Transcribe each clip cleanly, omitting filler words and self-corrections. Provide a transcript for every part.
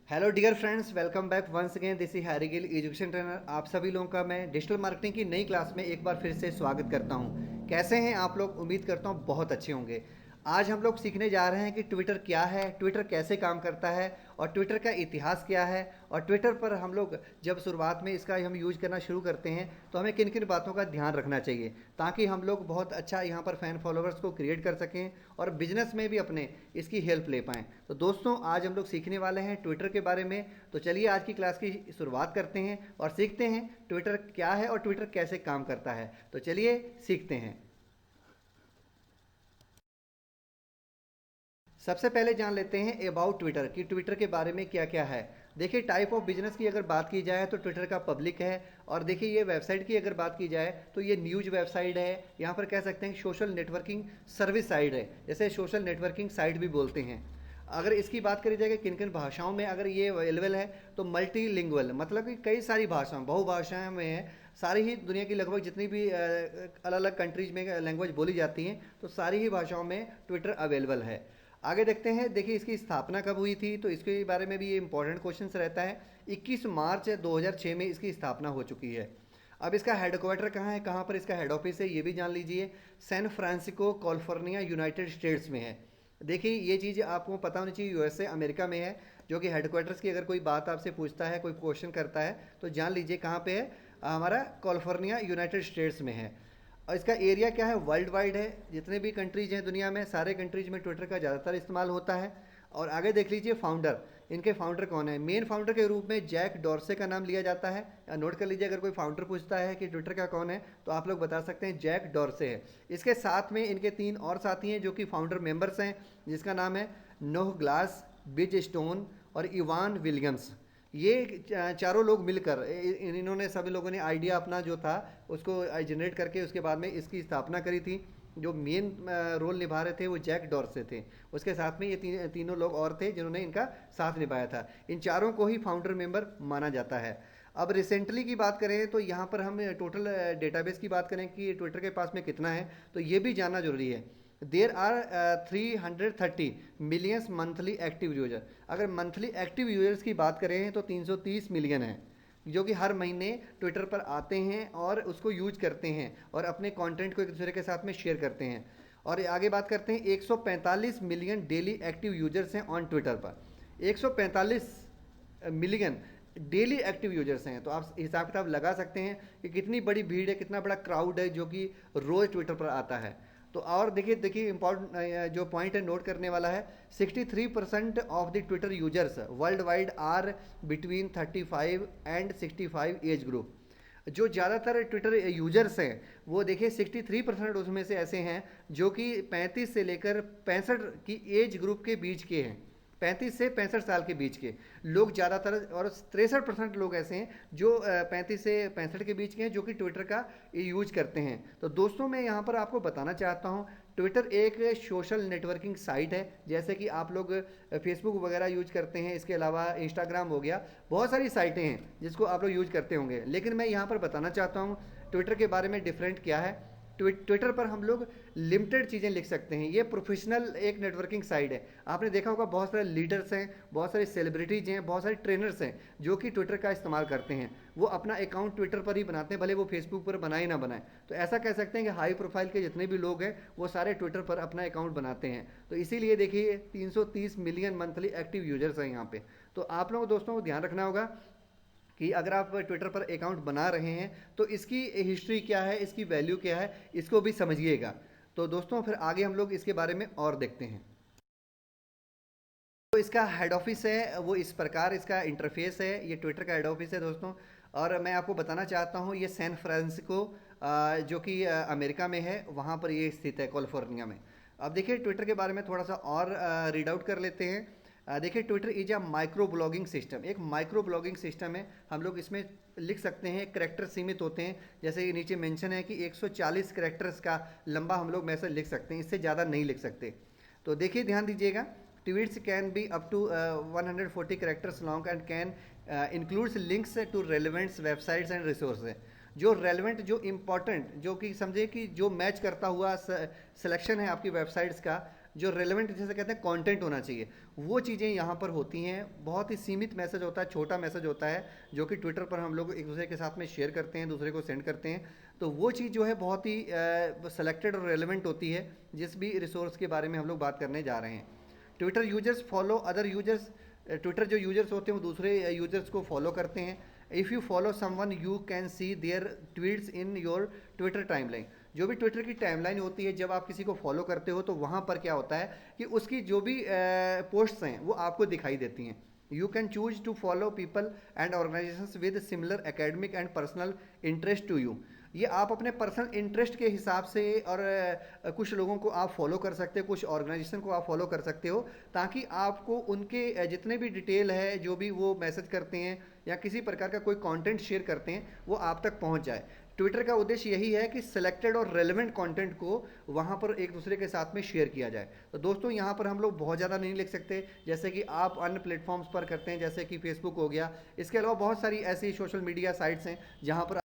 Hello dear friends, welcome back once again. This is Harry Gill, education trainer. आप सभी लोगों का मैं डिजिटल मार्केटिंग की नई क्लास में एक बार फिर से स्वागत करता हूं। कैसे हैं आप लोग? उम्मीद करता हूं बहुत अच्छे होंगे। आज हम लोग सीखने जा रहे हैं कि ट्विटर क्या है, ट्विटर कैसे काम करता है और ट्विटर का इतिहास क्या है। और ट्विटर पर हम लोग जब शुरुआत में इसका हम यूज करना शुरू करते हैं तो हमें किन किन बातों का ध्यान रखना चाहिए ताकि हम लोग बहुत अच्छा यहाँ पर फैन फॉलोअर्स को क्रिएट कर सकें और बिजनेस में भी अपने इसकी हेल्प ले पाएँ। तो दोस्तों, आज हम लोग सीखने वाले हैं ट्विटर के बारे में। तो चलिए आज की क्लास की शुरुआत करते हैं और सीखते हैं ट्विटर क्या है और ट्विटर कैसे काम करता है। तो चलिए सीखते हैं। सबसे पहले जान लेते हैं अबाउट ट्विटर कि ट्विटर के बारे में क्या क्या है। देखिए, टाइप ऑफ बिजनेस की अगर बात की जाए तो ट्विटर का पब्लिक है। और देखिए, ये वेबसाइट की अगर बात की जाए तो ये न्यूज वेबसाइट है। यहाँ पर कह सकते हैं सोशल नेटवर्किंग सर्विस साइट है, जैसे सोशल नेटवर्किंग साइट भी बोलते हैं। अगर इसकी बात करी जाए कि किन किन भाषाओं में अगर ये अवेलेबल है तो मल्टीलिंगुअल, मतलब कि कई सारी भाषाओं बहुभाषाएं में है। सारी ही दुनिया की लगभग जितनी भी अलग अलग कंट्रीज में लैंग्वेज बोली जाती हैं तो सारी ही भाषाओं में ट्विटर अवेलेबल है। आगे देखते हैं। देखिए, इसकी स्थापना कब हुई थी तो इसके बारे में भी ये इंपॉर्टेंट क्वेश्चन रहता है। 21 मार्च 2006 में इसकी स्थापना हो चुकी है। अब इसका हेडक्वार्टर कहाँ है, कहाँ पर इसका हेड ऑफिस है, ये भी जान लीजिए। San Francisco California United States में है। देखिए, ये चीज़ आपको पता होनी चाहिए, यूएसए अमेरिका में है। जो कि हेडक्वार्टर्स की अगर कोई बात आपसे पूछता है, कोई क्वेश्चन करता है तो जान लीजिए कहाँ पे है। हमारा कैलिफोर्निया यूनाइटेड स्टेट्स में है। और इसका एरिया क्या है, वर्ल्ड वाइड है। जितने भी कंट्रीज हैं दुनिया में, सारे कंट्रीज में ट्विटर का ज़्यादातर इस्तेमाल होता है। और आगे देख लीजिए फाउंडर। इनके फाउंडर कौन है? मेन फाउंडर के रूप में जैक डॉर्से का नाम लिया जाता है। नोट कर लीजिए, अगर कोई फाउंडर पूछता है कि ट्विटर का कौन है तो आप लोग बता सकते हैं जैक डॉर्से है। इसके साथ में इनके 3 और साथी हैं जो कि फाउंडर मेंबर्स हैं, जिसका नाम है नोह ग्लास, बिज स्टोन और इवान विलियम्स। ये चारों लोग मिलकर इन्होंने सभी लोगों ने आइडिया अपना जो था उसको जनरेट करके उसके बाद में इसकी स्थापना करी थी। जो मेन रोल निभा रहे थे वो जैक डॉर्से थे। उसके साथ में ये तीनों लोग और थे जिन्होंने इनका साथ निभाया था। इन चारों को ही फाउंडर मेंबर माना जाता है। अब रिसेंटली की बात करें तो यहाँ पर हम टोटल डेटाबेस की बात करें कि ट्विटर के पास में कितना है तो ये भी जानना जरूरी है। There are 330 millions monthly active user. अगर मंथली एक्टिव यूजर्स की बात करें तो 330 मिलियन है जो कि हर महीने ट्विटर पर आते हैं और उसको यूज करते हैं और अपने कंटेंट को एक दूसरे के साथ में शेयर करते हैं। और आगे बात करते हैं, 145 मिलियन डेली एक्टिव यूजर्स हैं ऑन ट्विटर पर। 145 मिलियन डेली एक्टिव यूजर्स हैं। तो आप हिसाब किताब लगा सकते हैं कि कितनी बड़ी भीड़ है, कितना बड़ा क्राउड है जो कि रोज़ ट्विटर पर आता है। तो और देखिए देखिए इंपॉर्टेंट जो पॉइंट है नोट करने वाला है, 63% of the Twitter users world wide are between 35 and 65 age group. जो ज़्यादातर ट्विटर यूजर्स हैं वो देखिए 63% उसमें से ऐसे हैं जो कि 35 से लेकर 65 की एज ग्रुप के बीच के हैं। 35 से 65 साल के बीच के लोग ज़्यादातर, और 63% लोग ऐसे हैं जो 35 से 65 के बीच के हैं जो कि ट्विटर का यूज करते हैं। तो दोस्तों, मैं यहाँ पर आपको बताना चाहता हूँ, ट्विटर एक सोशल नेटवर्किंग साइट है। जैसे कि आप लोग फेसबुक वगैरह यूज करते हैं, इसके अलावा इंस्टाग्राम हो गया, बहुत सारी साइटें हैं जिसको आप लोग यूज करते होंगे। लेकिन मैं यहाँ पर बताना चाहता हूँ ट्विटर के बारे में डिफरेंट क्या है। ट्विटर पर हम लोग लिमिटेड चीज़ें लिख सकते हैं। ये प्रोफेशनल एक नेटवर्किंग साइट है। आपने देखा होगा बहुत सारे लीडर्स हैं, बहुत सारे सेलिब्रिटीज़ हैं, बहुत सारे ट्रेनर्स हैं जो कि ट्विटर का इस्तेमाल करते हैं। वो अपना अकाउंट ट्विटर पर ही बनाते हैं, भले वो फेसबुक पर बनाए ना बनाए। तो ऐसा कह सकते हैं कि हाई प्रोफाइल के जितने भी लोग हैं वो सारे ट्विटर पर अपना अकाउंट बनाते हैं। तो इसीलिए देखिए 330 मिलियन मंथली एक्टिव यूजर्स हैं यहाँ पे। तो आप लोगों दोस्तों को ध्यान रखना होगा कि अगर आप ट्विटर पर अकाउंट बना रहे हैं तो इसकी हिस्ट्री क्या है, इसकी वैल्यू क्या है, इसको भी समझिएगा। तो दोस्तों, फिर आगे हम लोग इसके बारे में और देखते हैं। तो इसका हेड ऑफिस है वो इस प्रकार इसका इंटरफेस है। ये ट्विटर का हेड ऑफिस है दोस्तों। और मैं आपको बताना चाहता हूँ ये सैन फ्रांसिस्को जो कि अमेरिका में है, वहाँ पर ये स्थित है कैलिफोर्निया में। अब देखिए ट्विटर के बारे में थोड़ा सा और रीड आउट कर लेते हैं। देखिए, Twitter is a micro blogging system. एक माइक्रो ब्लॉगिंग सिस्टम है। हम लोग इसमें लिख सकते हैं, करेक्टर सीमित होते हैं। जैसे ये नीचे मेंशन है कि 140 करेक्टर्स का लंबा हम लोग मैसेज लिख सकते हैं, इससे ज़्यादा नहीं लिख सकते। तो देखिए ध्यान दीजिएगा, tweets can be up to 140 characters long and can includes links to relevants websites and resource. जो रेलिवेंट, जो इम्पोर्टेंट, जो कि समझे कि जो मैच करता हुआ सिलेक्शन है आपकी वेबसाइट्स का, जो रेलेवेंट जैसे कहते हैं कंटेंट होना चाहिए, वो चीज़ें यहाँ पर होती हैं। बहुत ही सीमित मैसेज होता है, छोटा मैसेज होता है, जो कि ट्विटर पर हम लोग एक दूसरे के साथ में शेयर करते हैं, दूसरे को सेंड करते हैं। तो वो चीज़ जो है बहुत ही सेलेक्टेड और रेलेवेंट होती है, जिस भी रिसोर्स के बारे में हम लोग बात करने जा रहे हैं। Twitter users follow other users, Twitter जो यूजर्स होते हैं वो दूसरे यूजर्स को फॉलो करते हैं। If you follow someone you can see their tweets in your Twitter timeline. जो भी ट्विटर की टाइमलाइन होती है, जब आप किसी को फॉलो करते हो तो वहाँ पर क्या होता है कि उसकी जो भी पोस्ट्स हैं वो आपको दिखाई देती हैं। You can choose to follow people and organisations with similar academic and personal interest to you. ये आप अपने पर्सनल इंटरेस्ट के हिसाब से, और कुछ लोगों को आप फॉलो कर सकते हो, कुछ ऑर्गेनाइजेशन को आप फॉलो कर सकते हो, ताकि आपको उनके जितने भी डिटेल है, जो भी वो मैसेज करते हैं या किसी प्रकार का कोई कंटेंट शेयर करते हैं, वो आप तक पहुंच जाए। ट्विटर का उद्देश्य यही है कि सिलेक्टेड और रेलेवेंट कंटेंट को वहाँ पर एक दूसरे के साथ में शेयर किया जाए। तो दोस्तों यहाँ पर हम लोग बहुत ज़्यादा नहीं लिख सकते, जैसे कि आप अन्य प्लेटफॉर्म्स पर करते हैं, जैसे कि फेसबुक हो गया। इसके अलावा बहुत सारी ऐसी सोशल मीडिया साइट्स हैं जहाँ पर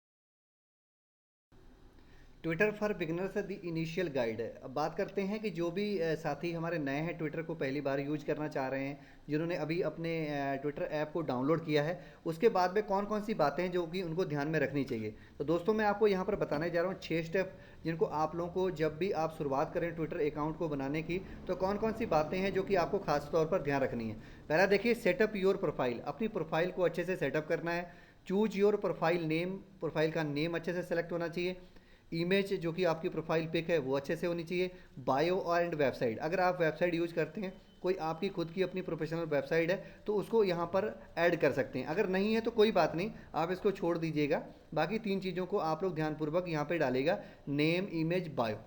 Twitter for beginners the initial guide है। अब बात करते हैं कि जो भी साथी हमारे नए हैं, ट्विटर को पहली बार यूज करना चाह रहे हैं, जिन्होंने अभी अपने ट्विटर ऐप को डाउनलोड किया है, उसके बाद में कौन कौन सी बातें हैं जो कि उनको ध्यान में रखनी चाहिए। तो दोस्तों मैं आपको यहाँ पर बताने जा रहा हूँ 6 स्टेप, जिनको आप लोगों को जब भी आप शुरुआत करें ट्विटर अकाउंट को बनाने की, तो कौन कौन सी बातें हैं जो कि आपको खास तौर पर ध्यान रखनी है। पहला देखिए, सेटअप योर प्रोफाइल। अपनी प्रोफाइल को अच्छे से सेटअप करना है। Choose your profile name, profile का नेम अच्छे से सेलेक्ट होना चाहिए। इमेज जो कि आपकी प्रोफाइल पिक है वो अच्छे से होनी चाहिए। बायो और एंड वेबसाइट, अगर आप वेबसाइट यूज करते हैं, कोई आपकी खुद की अपनी प्रोफेशनल वेबसाइट है, तो उसको यहाँ पर ऐड कर सकते हैं। अगर नहीं है तो कोई बात नहीं, आप इसको छोड़ दीजिएगा। बाकी 3 चीज़ों को आप लोग ध्यानपूर्वक यहाँ पे डालेगा, नेम, इमेज, बायो।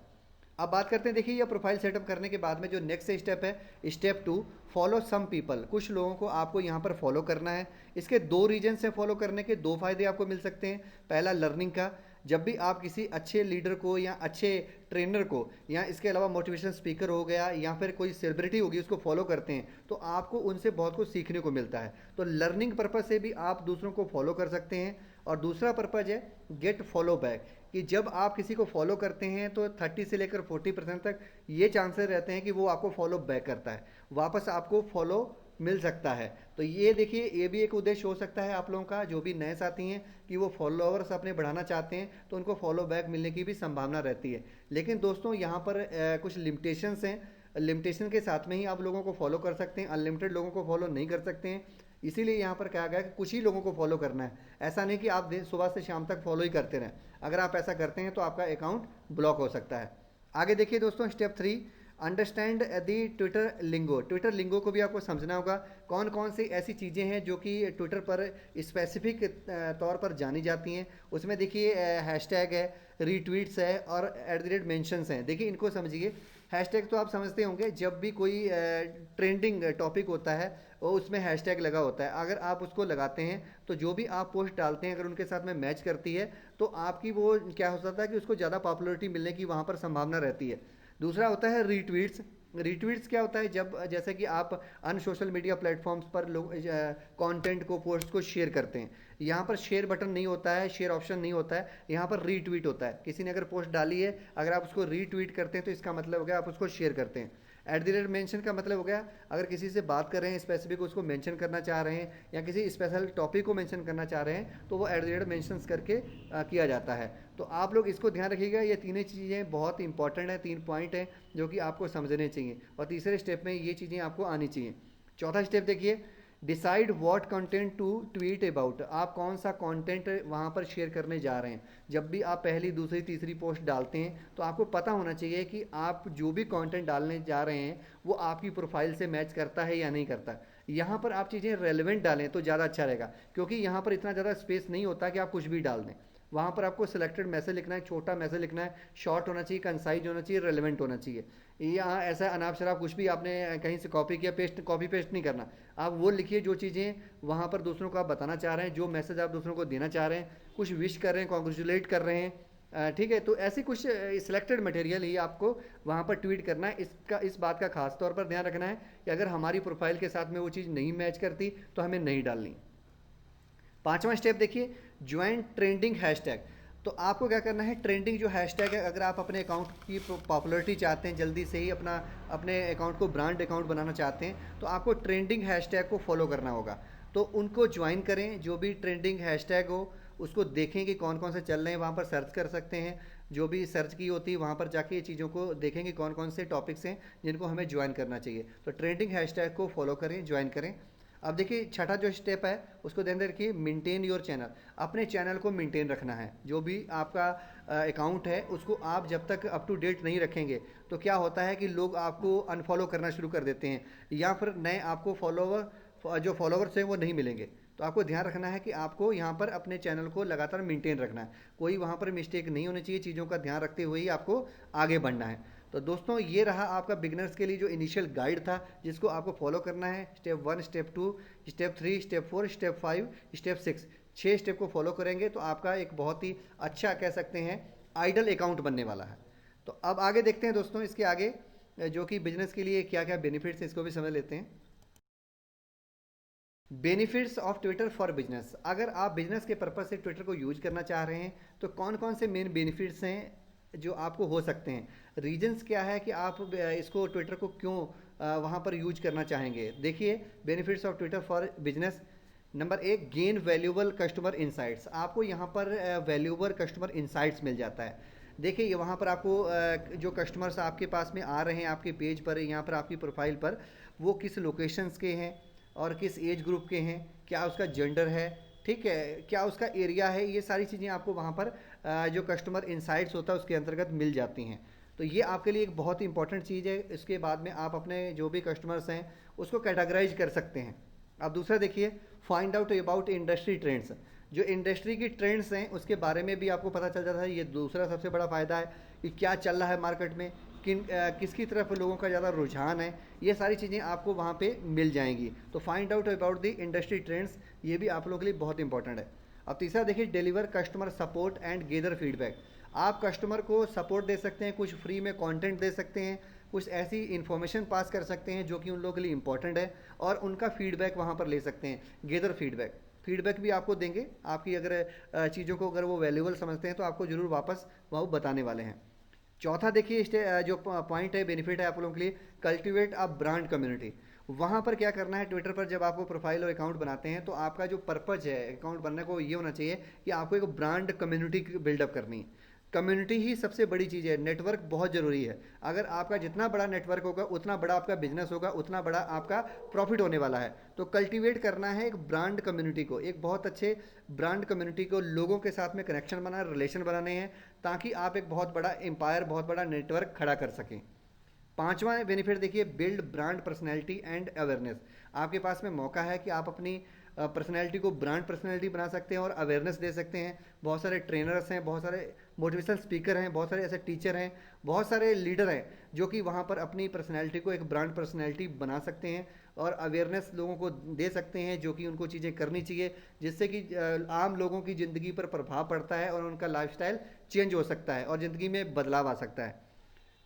अब बात करते हैं, देखिए ये प्रोफाइल सेटअप करने के बाद में जो नेक्स्ट स्टेप है, स्टेप 2, फॉलो सम पीपल। कुछ लोगों को आपको यहाँ पर फॉलो करना है। इसके 2 रीजन से फॉलो करने के 2 फायदे आपको मिल सकते हैं। पहला, लर्निंग का। जब भी आप किसी अच्छे लीडर को या अच्छे ट्रेनर को, या इसके अलावा मोटिवेशन स्पीकर हो गया या फिर कोई सेलिब्रिटी होगी, उसको फॉलो करते हैं, तो आपको उनसे बहुत कुछ सीखने को मिलता है। तो लर्निंग पर्पज़ से भी आप दूसरों को फॉलो कर सकते हैं। और दूसरा पर्पज़ है गेट फॉलो बैक, कि जब आप किसी को फॉलो करते हैं तो 30 से लेकर 40% तक ये चांसेस रहते हैं कि वो आपको फॉलो बैक करता है, वापस आपको फॉलो मिल सकता है। तो ये देखिए, ये भी एक उद्देश्य हो सकता है आप लोगों का, जो भी नए साथी हैं, कि वो फॉलोअर्स अपने बढ़ाना चाहते हैं, तो उनको फॉलो बैक मिलने की भी संभावना रहती है। लेकिन दोस्तों यहाँ पर कुछ लिमिटेशंस हैं। लिमिटेशन के साथ में ही आप लोगों को फॉलो कर सकते हैं, अनलिमिटेड लोगों को फॉलो नहीं कर सकते हैं। इसीलिए यहाँ पर कहा गया कि कुछ ही लोगों को फॉलो करना है। ऐसा नहीं कि आप सुबह से शाम तक फॉलो ही करते रहें। अगर आप ऐसा करते हैं तो आपका अकाउंट ब्लॉक हो सकता है। आगे देखिए दोस्तों, step 3, understand the Twitter lingo. Twitter lingo को भी आपको समझना होगा, कौन कौन सी ऐसी चीज़ें हैं जो कि ट्विटर पर स्पेसिफिक तौर पर जानी जाती हैं। उसमें देखिए हैशटैग है, रीट्वीट्स है और @ मेंशंस हैं। देखिए इनको समझिए। हैशटैग तो आप समझते होंगे, जब भी कोई ट्रेंडिंग टॉपिक होता है और उसमें हैशटैग लगा होता है, अगर आप उसको लगाते हैं तो जो भी आप पोस्ट डालते हैं, अगर उनके साथ में मैच करती है, तो आपकी वो क्या हो सकता है कि उसको ज़्यादा पॉपुलैरिटी मिलने की वहाँ पर संभावना रहती है। दूसरा होता है रीट्वीट्स। रीट्वीट्स क्या होता है, जब जैसे कि आप अन्य सोशल मीडिया प्लेटफॉर्म्स पर लोग कंटेंट को, पोस्ट को शेयर करते हैं, यहाँ पर शेयर बटन नहीं होता है, शेयर ऑप्शन नहीं होता है, यहाँ पर रीट्वीट होता है। किसी ने अगर पोस्ट डाली है, अगर आप उसको रीट्वीट करते हैं तो इसका मतलब हो गया आप उसको शेयर करते हैं। @ मेंशन का मतलब हो गया, अगर किसी से बात कर रहे हैं स्पेसिफिक, उसको मेंशन करना चाह रहे हैं या किसी स्पेशल टॉपिक को मेंशन करना चाह रहे हैं, तो वो @ मेंशन करके किया जाता है। तो आप लोग इसको ध्यान रखिएगा, ये तीनों चीज़ें बहुत इंपॉर्टेंट हैं, 3 पॉइंट हैं जो कि आपको समझने चाहिए, और तीसरे स्टेप में ये चीज़ें आपको आनी चाहिए। चौथा स्टेप देखिए, decide what content to tweet about. आप कौन सा कंटेंट वहाँ पर शेयर करने जा रहे हैं। जब भी आप पहली, दूसरी, तीसरी पोस्ट डालते हैं, तो आपको पता होना चाहिए कि आप जो भी कंटेंट डालने जा रहे हैं वो आपकी प्रोफाइल से मैच करता है या नहीं करता। यहाँ पर आप चीज़ें रेलेवेंट डालें तो ज़्यादा अच्छा रहेगा, क्योंकि यहाँ पर इतना ज़्यादा स्पेस नहीं होता कि आप कुछ भी डाल दें। वहाँ पर आपको सिलेक्टेड मैसेज लिखना है, छोटा मैसेज लिखना है, शॉर्ट होना चाहिए, कंसाइज होना चाहिए, रेलेवेंट होना चाहिए। यहाँ ऐसा अनाप शराब कुछ भी आपने कहीं से कॉपी किया, कॉपी पेस्ट नहीं करना। आप वो लिखिए जो चीज़ें वहाँ पर दूसरों को आप बताना चाह रहे हैं, जो मैसेज आप दूसरों को देना चाह रहे हैं, कुछ विश कर रहे हैं, कॉन्ग्रेचुलेट कर रहे हैं, ठीक है। तो ऐसी कुछ सिलेक्टेड मटेरियल ही आपको वहाँ पर ट्वीट करना है। इस बात का खास तौर पर ध्यान रखना है कि अगर हमारी प्रोफाइल के साथ में वो चीज़ नहीं मैच करती तो हमें नहीं डालनी। 5वां स्टेप देखिए, ज्वाइन ट्रेंडिंग हैशटैग। तो आपको क्या करना है, ट्रेंडिंग जो हैशटैग है, अगर आप अपने अकाउंट की पॉपुलैरिटी चाहते हैं, जल्दी से ही अपने अकाउंट को ब्रांड अकाउंट बनाना चाहते हैं, तो आपको ट्रेंडिंग हैशटैग को फॉलो करना होगा। तो उनको ज्वाइन करें, जो भी ट्रेंडिंग हैशटैग हो उसको देखें कि कौन कौन से चल रहे हैं, वहाँ पर सर्च कर सकते हैं। जो भी सर्च की होती है वहाँ पर जाके ये चीज़ों को देखेंगे कौन कौन से टॉपिक्स हैं जिनको हमें ज्वाइन करना चाहिए। तो ट्रेंडिंग हैशटैग को फॉलो करें, ज्वाइन करें। अब देखिए छठा जो स्टेप है उसको ध्यान रखिए, मेंटेन योर चैनल। अपने चैनल को मेंटेन रखना है। जो भी आपका अकाउंट है उसको आप जब तक अप टू डेट नहीं रखेंगे तो क्या होता है कि लोग आपको अनफॉलो करना शुरू कर देते हैं, या फिर नए आपको फॉलोवर जो फॉलोवर्स हैं वो नहीं मिलेंगे। तो आपको ध्यान रखना है कि आपको यहाँ पर अपने चैनल को लगातार मेंटेन रखना है। कोई वहाँ पर मिस्टेक नहीं होनी चाहिए, चीज़ों का ध्यान रखते हुए ही आपको आगे बढ़ना है। तो दोस्तों ये रहा आपका बिगनर्स के लिए जो इनिशियल गाइड था, जिसको आपको फॉलो करना है। Step 1, step 2, step 3, step 4, step 5, step 6, 6 step को फॉलो करेंगे तो आपका एक बहुत ही अच्छा कह सकते हैं आइडल अकाउंट बनने वाला है। तो अब आगे देखते हैं दोस्तों, इसके आगे जो कि बिजनेस के लिए क्या क्या बेनिफिट्स हैं इसको भी समझ लेते हैं। Benefits of Twitter for business. अगर आप बिजनेस के पर्पज से ट्विटर को यूज करना चाह रहे हैं तो कौन कौन से मेन बेनिफिट्स हैं जो आपको हो सकते हैं, रीजंस क्या है कि आप इसको ट्विटर को क्यों वहाँ पर यूज करना चाहेंगे। देखिए benefits of Twitter for business. Number 1, gain valuable customer insights. आपको यहाँ पर वैल्यूबल कस्टमर इंसाइट्स मिल जाता है। देखिए ये वहाँ पर आपको जो कस्टमर्स आपके पास में आ रहे हैं आपके पेज पर, यहाँ पर आपकी प्रोफाइल पर, वो किस लोकेशंस के हैं और किस एज ग्रुप के हैं, क्या उसका जेंडर है, ठीक है, क्या उसका एरिया है, ये सारी चीज़ें आपको वहाँ पर जो कस्टमर इंसाइट्स होता है उसके अंतर्गत मिल जाती हैं। तो ये आपके लिए एक बहुत ही इंपॉर्टेंट चीज़ है। इसके बाद में आप अपने जो भी कस्टमर्स हैं उसको कैटेगराइज कर सकते हैं। अब दूसरा देखिए, find out about industry trends. जो इंडस्ट्री की ट्रेंड्स हैं उसके बारे में भी आपको पता चल जाता है। ये दूसरा सबसे बड़ा फ़ायदा है कि क्या चल रहा है मार्केट में, किसकी तरफ लोगों का ज़्यादा रुझान है, ये सारी चीज़ें आपको वहाँ पे मिल जाएंगी। तो find out about the industry trends, ये भी आप लोगों के लिए बहुत इंपॉर्टेंट है। अब तीसरा देखिए, deliver customer support and gather feedback. आप कस्टमर को सपोर्ट दे सकते हैं, कुछ फ्री में कंटेंट दे सकते हैं, कुछ ऐसी इन्फॉर्मेशन पास कर सकते हैं जो कि उन लोगों के लिए इंपॉर्टेंट है, और उनका फीडबैक वहाँ पर ले सकते हैं। गेदर फीडबैक, फीडबैक भी आपको देंगे। आपकी अगर चीज़ों को अगर वो वैल्यूबल समझते हैं तो आपको ज़रूर वापस वो बताने वाले हैं। चौथा देखिए जो पॉइंट है, बेनिफिट है आप लोगों के लिए, कल्टिवेट अ ब्रांड कम्युनिटी। वहाँ पर क्या करना है, ट्विटर पर जब आपको प्रोफाइल और अकाउंट बनाते हैं तो आपका जो पर्पज है अकाउंट बनने को ये होना चाहिए कि आपको एक ब्रांड कम्युनिटी बिल्डअप करनी है। कम्युनिटी ही सबसे बड़ी चीज़ है, नेटवर्क बहुत ज़रूरी है। अगर आपका जितना बड़ा नेटवर्क होगा उतना बड़ा आपका बिजनेस होगा, उतना बड़ा आपका प्रॉफिट होने वाला है। तो कल्टीवेट करना है एक ब्रांड कम्युनिटी को, एक बहुत अच्छे ब्रांड कम्युनिटी को, लोगों के साथ में कनेक्शन बना, रिलेशन बनाने हैं, ताकि आप एक बहुत बड़ा एम्पायर, बहुत बड़ा नेटवर्क खड़ा कर सकें। पांचवा बेनिफिट देखिए, build brand personality and awareness. आपके पास में मौका है कि आप अपनी पर्सनैलिटी को ब्रांड पर्सनैलिटी बना सकते हैं और अवेयरनेस दे सकते हैं। बहुत सारे ट्रेनर्स हैं, बहुत सारे मोटिवेशनल स्पीकर हैं, बहुत सारे ऐसे टीचर हैं, बहुत सारे लीडर हैं जो कि वहाँ पर अपनी पर्सनैलिटी को एक ब्रांड पर्सनैलिटी बना सकते हैं और अवेयरनेस लोगों को दे सकते हैं, जो कि उनको चीज़ें करनी चाहिए जिससे कि आम लोगों की ज़िंदगी पर प्रभाव पड़ता है और उनका लाइफस्टाइल चेंज हो सकता है और ज़िंदगी में बदलाव आ सकता है।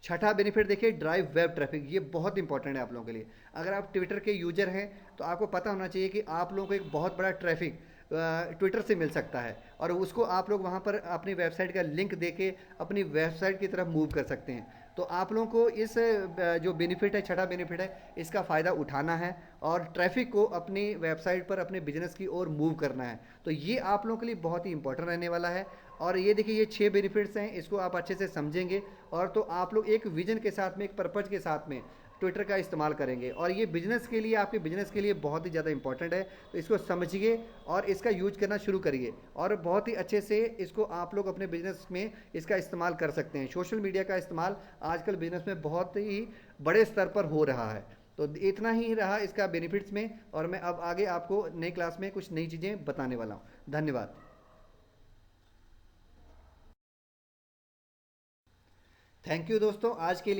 छठा बेनिफिट देखिए, ड्राइव वेब ट्रैफिक। ये बहुत इंपॉर्टेंट है आप लोगों के लिए। अगर आप ट्विटर के यूजर हैं तो आपको पता होना चाहिए कि आप लोगों को एक बहुत बड़ा ट्रैफिक ट्विटर से मिल सकता है और उसको आप लोग वहाँ पर अपनी वेबसाइट का लिंक देके अपनी वेबसाइट की तरफ मूव कर सकते हैं। तो आप लोगों को इस जो बेनिफिट है, छठा बेनिफिट है, इसका फ़ायदा उठाना है और ट्रैफिक को अपनी वेबसाइट पर अपने बिजनेस की ओर मूव करना है। तो ये आप लोगों के लिए बहुत ही इंपॉर्टेंट रहने वाला है। और ये देखिए, ये 6 बेनिफिट्स हैं, इसको आप अच्छे से समझेंगे और तो आप लोग एक विजन के साथ में, एक पर्पज के साथ में ट्विटर का इस्तेमाल करेंगे और ये बिजनेस के लिए, आपके बिजनेस के लिए बहुत ही ज़्यादा इंपॉर्टेंट है। तो इसको समझिए और इसका यूज करना शुरू करिए और बहुत ही अच्छे से इसको आप लोग अपने बिजनेस में इसका इस्तेमाल कर सकते हैं। सोशल मीडिया का इस्तेमाल आजकल बिजनेस में बहुत ही बड़े स्तर पर हो रहा है। तो इतना ही रहा इसका बेनिफिट्स में, और मैं अब आगे आपको नई क्लास में कुछ नई चीज़ें बताने वाला हूँ। धन्यवाद। थैंक यू दोस्तों, आज के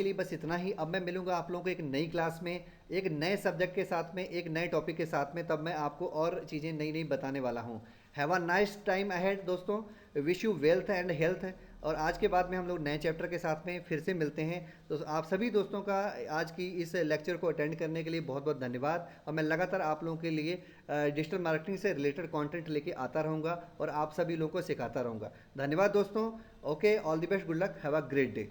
लिए बस इतना ही। अब मैं मिलूंगा आप लोगों को एक नई क्लास में, एक नए सब्जेक्ट के साथ में, एक नए टॉपिक के साथ में। तब मैं आपको और चीज़ें नई नई बताने वाला हूँ। Have a nice time ahead दोस्तों। Wish you wealth and health. और आज के बाद में हम लोग नए चैप्टर के साथ में फिर से मिलते हैं। तो आप सभी दोस्तों का आज की इस लेक्चर को अटेंड करने के लिए बहुत बहुत धन्यवाद, और मैं लगातार आप लोगों के लिए डिजिटल मार्केटिंग से रिलेटेड कंटेंट लेके आता रहूँगा और आप सभी लोगों को सिखाता रहूँगा। धन्यवाद दोस्तों। Okay, all the best, good luck, have a great day.